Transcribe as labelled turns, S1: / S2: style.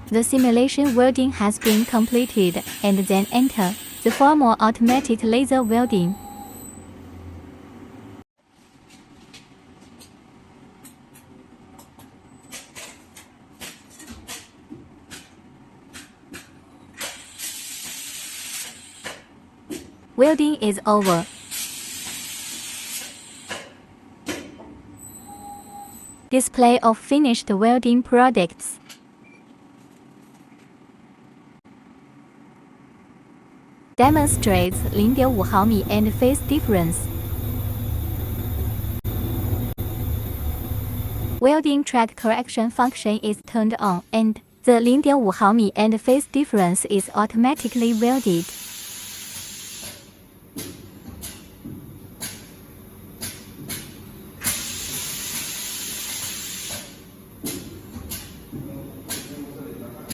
S1: The simulation welding has been completed, and then enter the formal automatic laser welding. Welding is over. Display of finished welding products. Demonstrates 0.5 毫米 and phase difference. Welding track correction function is turned on, and the 0.5 毫米 and phase difference is automatically welded.